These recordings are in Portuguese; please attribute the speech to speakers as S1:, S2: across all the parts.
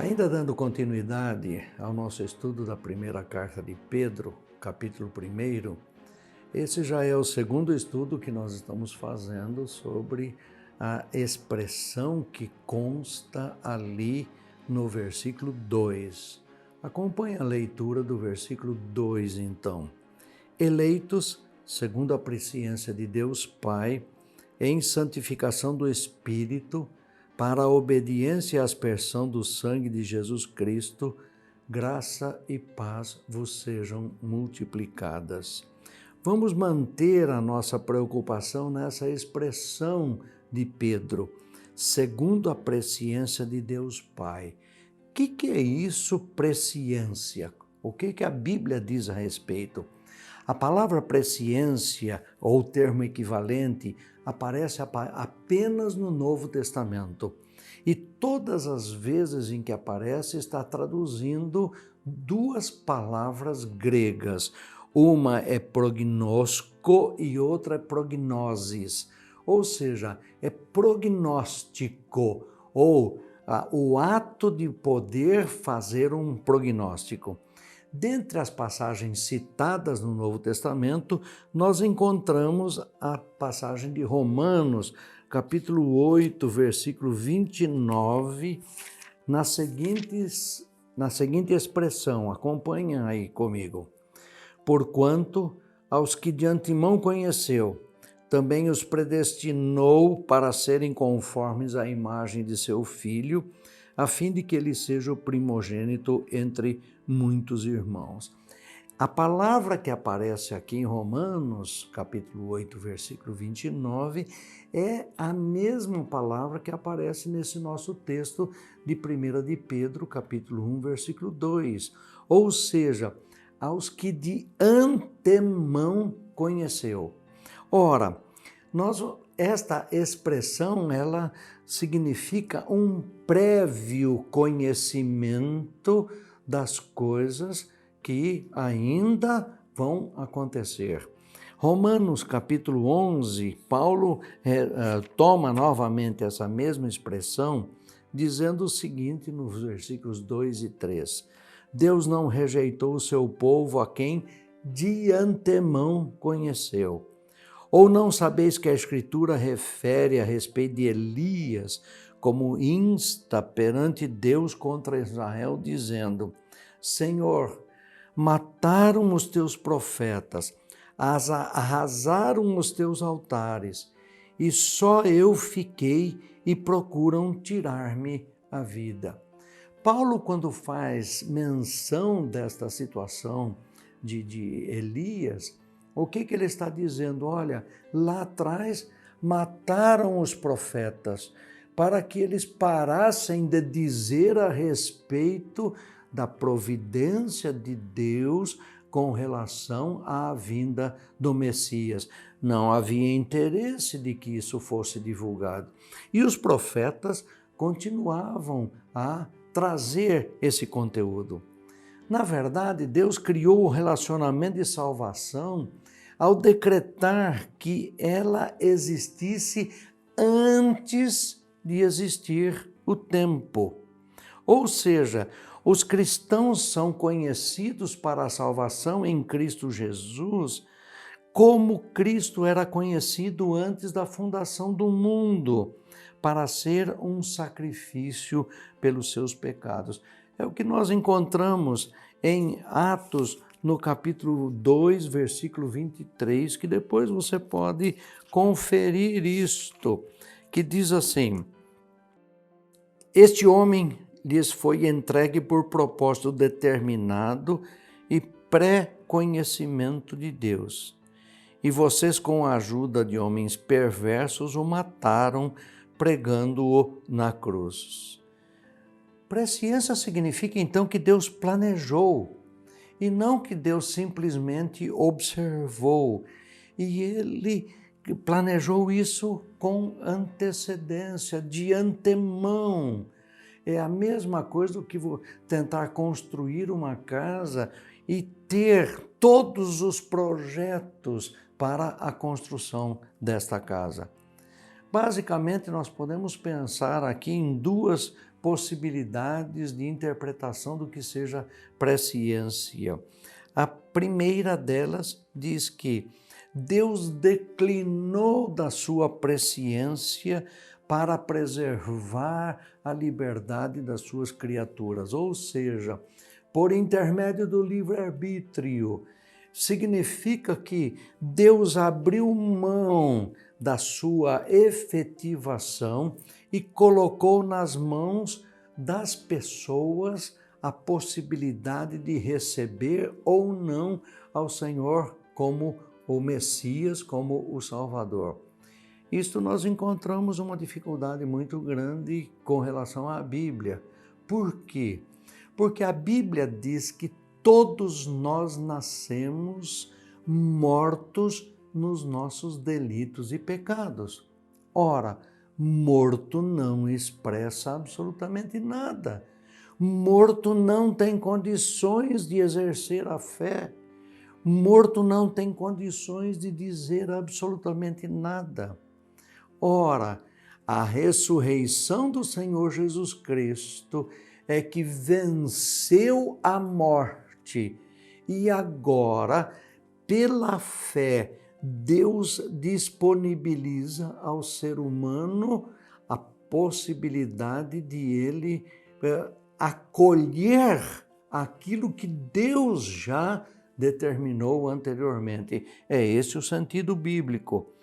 S1: Ainda dando continuidade ao nosso estudo da primeira carta de Pedro, capítulo 1, esse já é o segundo estudo que nós estamos fazendo sobre a expressão que consta ali no versículo 2. Acompanhe a leitura do versículo 2, então. Eleitos, segundo a presciência de Deus Pai, em santificação do Espírito, para a obediência e aspersão do sangue de Jesus Cristo, graça e paz vos sejam multiplicadas. Vamos manter a nossa preocupação nessa expressão de Pedro, segundo a presciência de Deus Pai. O que é isso, presciência? O que a Bíblia diz a respeito? A palavra presciência, ou termo equivalente, aparece apenas no Novo Testamento. E todas as vezes em que aparece, está traduzindo duas palavras gregas. Uma é prognosko e outra é prognosis. Ou seja, é prognóstico, ou o ato de poder fazer um prognóstico. Dentre as passagens citadas no Novo Testamento, nós encontramos a passagem de Romanos, capítulo 8, versículo 29, na seguinte expressão, acompanha aí comigo. Porquanto aos que de antemão conheceu, também os predestinou para serem conformes à imagem de seu Filho, a fim de que ele seja o primogênito entre muitos irmãos. A palavra que aparece aqui em Romanos, capítulo 8, versículo 29, é a mesma palavra que aparece nesse nosso texto de 1 de Pedro, capítulo 1, versículo 2. Ou seja, aos que de antemão conheceu. Ora, esta expressão, ela significa um prévio conhecimento das coisas que ainda vão acontecer. Romanos capítulo 11, Paulo toma novamente essa mesma expressão, dizendo o seguinte nos versículos 2 e 3. Deus não rejeitou o seu povo a quem de antemão conheceu. Ou não sabeis que a Escritura refere a respeito de Elias, como insta perante Deus contra Israel, dizendo: Senhor, mataram os teus profetas, arrasaram os teus altares, e só eu fiquei e procuram tirar-me a vida. Paulo, quando faz menção desta situação de Elias, o que ele está dizendo? Olha, lá atrás mataram os profetas para que eles parassem de dizer a respeito da providência de Deus com relação à vinda do Messias. Não havia interesse de que isso fosse divulgado. E os profetas continuavam a trazer esse conteúdo. Na verdade, Deus criou o relacionamento de salvação ao decretar que ela existisse antes de existir o tempo. Ou seja, os cristãos são conhecidos para a salvação em Cristo Jesus como Cristo era conhecido antes da fundação do mundo, para ser um sacrifício pelos seus pecados. É o que nós encontramos em Atos, no capítulo 2, versículo 23, que depois você pode conferir isto, que diz assim: Este homem lhes foi entregue por propósito determinado e pré-conhecimento de Deus. E vocês, com a ajuda de homens perversos, o mataram, pregando-o na cruz. Presciência significa, então, que Deus planejou, e não que Deus simplesmente observou. E Ele planejou isso com antecedência, de antemão. É a mesma coisa do que tentar construir uma casa e ter todos os projetos para a construção desta casa. Basicamente, nós podemos pensar aqui em duas possibilidades de interpretação do que seja presciência. A primeira delas diz que Deus declinou da sua presciência para preservar a liberdade das suas criaturas, ou seja, por intermédio do livre-arbítrio. Significa que Deus abriu mão da sua efetivação e colocou nas mãos das pessoas a possibilidade de receber ou não ao Senhor como o Messias, como o Salvador. Isto nós encontramos uma dificuldade muito grande com relação à Bíblia. Por quê? Porque a Bíblia diz que todos nós nascemos mortos nos nossos delitos e pecados. Ora, morto não expressa absolutamente nada. Morto não tem condições de exercer a fé. Morto não tem condições de dizer absolutamente nada. Ora, a ressurreição do Senhor Jesus Cristo é que venceu a morte e agora, pela fé, Deus disponibiliza ao ser humano a possibilidade de ele acolher aquilo que Deus já determinou anteriormente. É esse o sentido bíblico.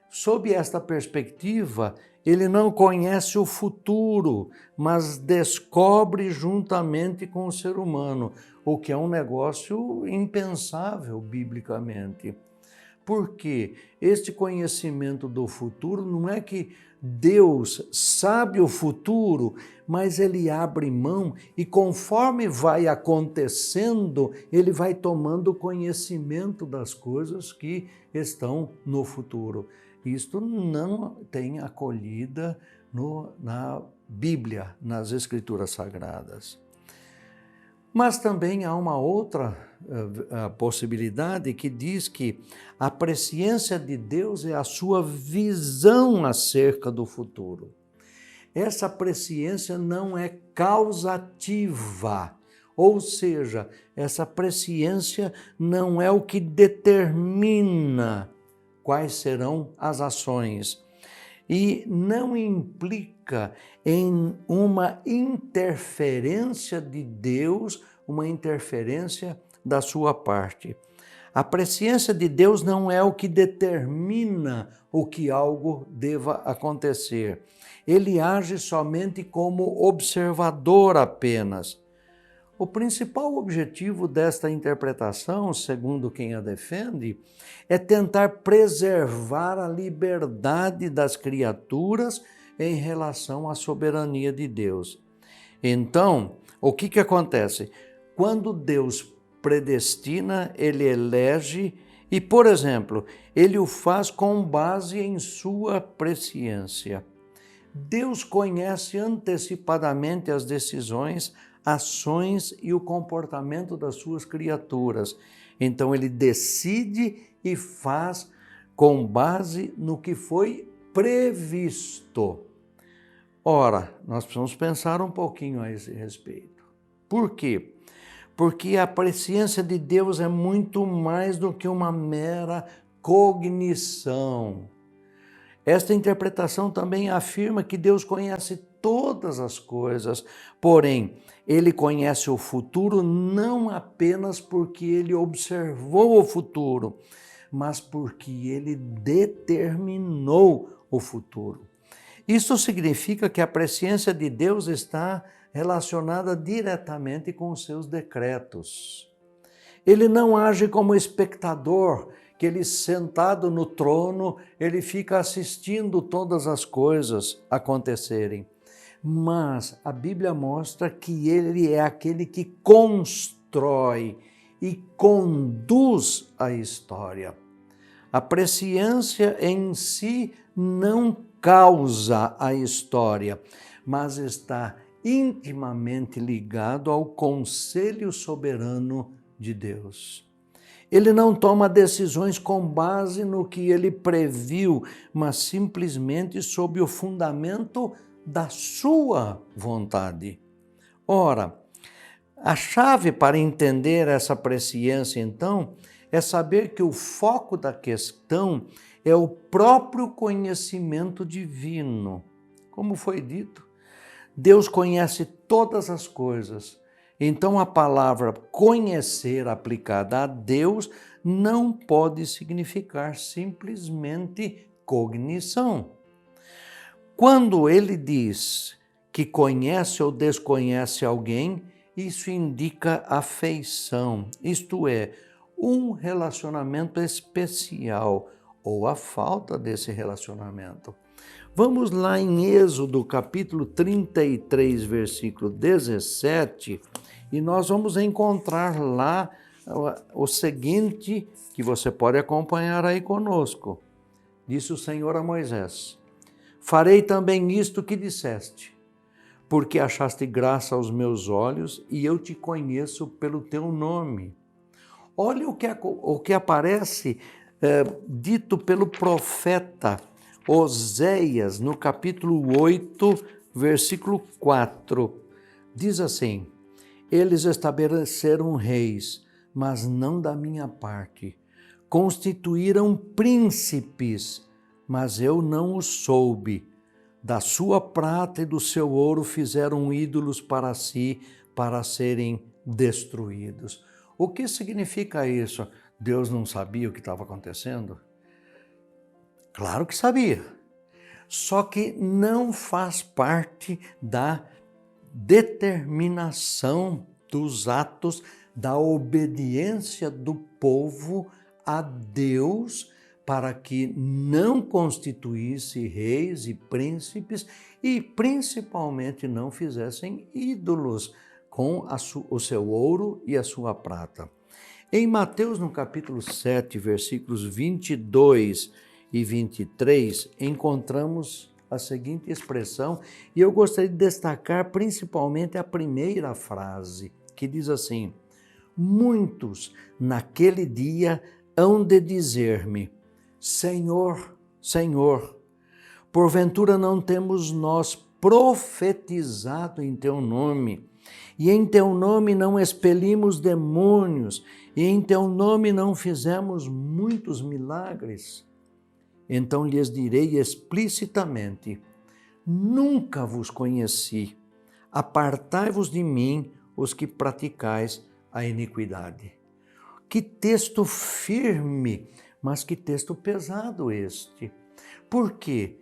S1: Sob esta perspectiva, ele não conhece o futuro, mas descobre juntamente com o ser humano, o que é um negócio impensável biblicamente. Porque este conhecimento do futuro não é que Deus sabe o futuro, mas ele abre mão e conforme vai acontecendo, ele vai tomando conhecimento das coisas que estão no futuro. Isto não tem acolhida na Bíblia, nas Escrituras Sagradas. Mas também há uma outra possibilidade que diz que a presciência de Deus é a sua visão acerca do futuro. Essa presciência não é causativa, ou seja, essa presciência não é o que determina quais serão as ações. E não implica em uma interferência de Deus, uma interferência da sua parte. A presciência de Deus não é o que determina o que algo deva acontecer. Ele age somente como observador apenas. O principal objetivo desta interpretação, segundo quem a defende, é tentar preservar a liberdade das criaturas em relação à soberania de Deus. Então, o que acontece? Quando Deus predestina, ele elege e, por exemplo, ele o faz com base em sua presciência. Deus conhece antecipadamente as decisões, ações e o comportamento das suas criaturas. Então ele decide e faz com base no que foi previsto. Ora, nós precisamos pensar um pouquinho a esse respeito. Por quê? Porque a presciência de Deus é muito mais do que uma mera cognição. Esta interpretação também afirma que Deus conhece todas as coisas, porém, ele conhece o futuro não apenas porque ele observou o futuro, mas porque ele determinou o futuro. Isso significa que a presciência de Deus está relacionada diretamente com os seus decretos. Ele não age como espectador, que ele sentado no trono, ele fica assistindo todas as coisas acontecerem. Mas a Bíblia mostra que ele é aquele que constrói e conduz a história. A presciência em si não causa a história, mas está intimamente ligado ao conselho soberano de Deus. Ele não toma decisões com base no que ele previu, mas simplesmente sob o fundamento da sua vontade. Ora, a chave para entender essa presciência, então, é saber que o foco da questão é o próprio conhecimento divino. Como foi dito, Deus conhece todas as coisas. Então, a palavra conhecer aplicada a Deus não pode significar simplesmente cognição. Quando ele diz que conhece ou desconhece alguém, isso indica afeição, isto é, um relacionamento especial ou a falta desse relacionamento. Vamos lá em Êxodo, capítulo 33, versículo 17, e nós vamos encontrar lá o seguinte, que você pode acompanhar aí conosco. Disse o Senhor a Moisés: farei também isto que disseste, porque achaste graça aos meus olhos e eu te conheço pelo teu nome. Olha o que aparece dito pelo profeta Oséias, no capítulo 8, versículo 4. Diz assim: eles estabeleceram reis, mas não da minha parte. Constituíram príncipes, mas eu não os soube. Da sua prata e do seu ouro fizeram ídolos para si, para serem destruídos. O que significa isso? Deus não sabia o que estava acontecendo? Claro que sabia, só que não faz parte da determinação dos atos da obediência do povo a Deus para que não constituísse reis e príncipes e principalmente não fizessem ídolos com o seu ouro e a sua prata. Em Mateus, no capítulo 7, versículos 22 e 23, encontramos a seguinte expressão, e eu gostaria de destacar principalmente a primeira frase, que diz assim: muitos naquele dia hão de dizer-me: Senhor, Senhor, porventura não temos nós profetizado em teu nome, e em teu nome não expelimos demônios, e em teu nome não fizemos muitos milagres? Então lhes direi explicitamente: nunca vos conheci, apartai-vos de mim, os que praticais a iniquidade. Que texto firme, mas que texto pesado este. Por quê?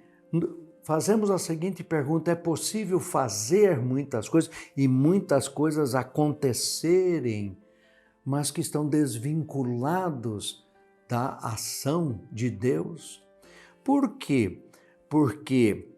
S1: Fazemos a seguinte pergunta: é possível fazer muitas coisas e muitas coisas acontecerem, mas que estão desvinculados da ação de Deus? Por quê? Porque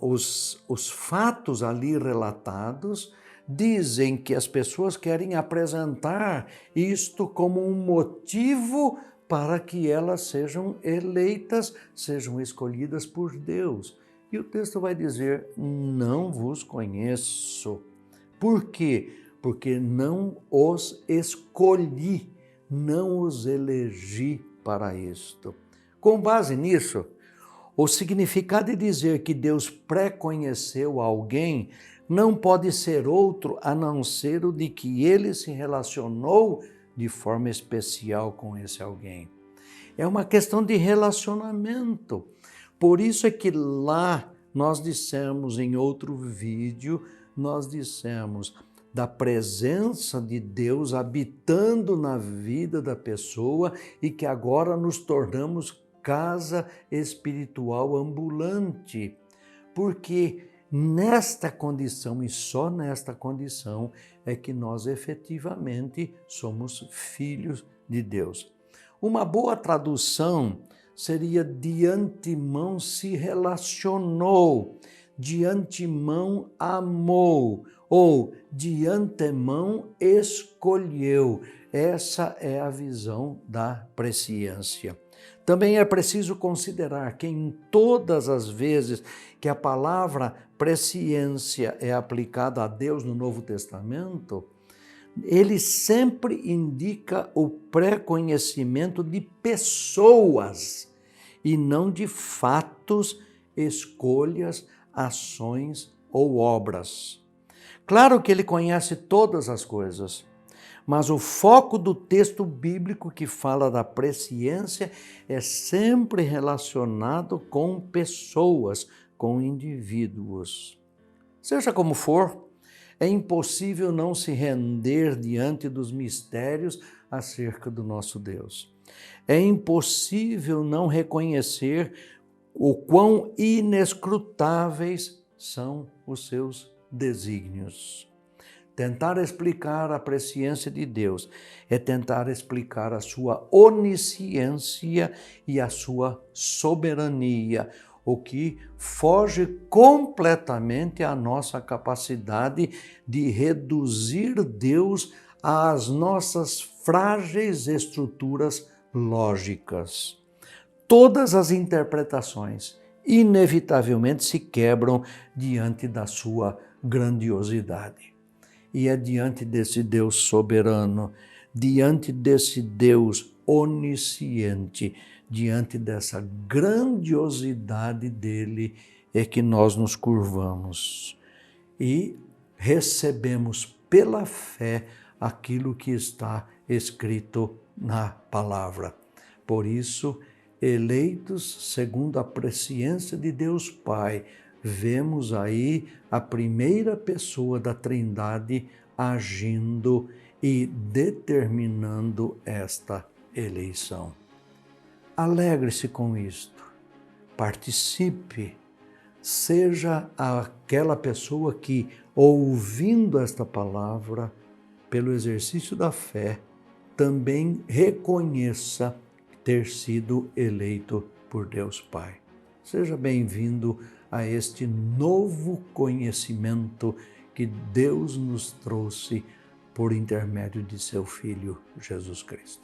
S1: os fatos ali relatados dizem que as pessoas querem apresentar isto como um motivo para que elas sejam eleitas, sejam escolhidas por Deus. E o texto vai dizer: não vos conheço. Por quê? Porque não os escolhi, não os elegi para isto. Com base nisso, o significado de dizer que Deus pré-conheceu alguém não pode ser outro a não ser o de que ele se relacionou de forma especial com esse alguém. É uma questão de relacionamento. Por isso é que lá nós dissemos em outro vídeo, nós dissemos da presença de Deus habitando na vida da pessoa e que agora nos tornamos casa espiritual ambulante, porque nesta condição e só nesta condição é que nós efetivamente somos filhos de Deus. Uma boa tradução seria: de antemão se relacionou, de antemão amou, ou de antemão escolheu. Essa é a visão da presciência. Também é preciso considerar que em todas as vezes que a palavra presciência é aplicada a Deus no Novo Testamento, ele sempre indica o pré-conhecimento de pessoas e não de fatos, escolhas, ações ou obras. Claro que ele conhece todas as coisas, mas o foco do texto bíblico que fala da presciência é sempre relacionado com pessoas, com indivíduos. Seja como for, é impossível não se render diante dos mistérios acerca do nosso Deus. É impossível não reconhecer o quão inescrutáveis são os seus desígnios. Tentar explicar a presciência de Deus é tentar explicar a sua onisciência e a sua soberania, o que foge completamente à nossa capacidade de reduzir Deus às nossas frágeis estruturas lógicas. Todas as interpretações inevitavelmente se quebram diante da sua grandiosidade. E é diante desse Deus soberano, diante desse Deus onisciente, diante dessa grandiosidade dele, é que nós nos curvamos e recebemos pela fé aquilo que está escrito na palavra. Por isso, eleitos segundo a presciência de Deus Pai, vemos aí a primeira pessoa da Trindade agindo e determinando esta eleição. Alegre-se com isto, participe, seja aquela pessoa que, ouvindo esta palavra, pelo exercício da fé, também reconheça ter sido eleito por Deus Pai. Seja bem-vindo a este novo conhecimento que Deus nos trouxe por intermédio de seu Filho Jesus Cristo.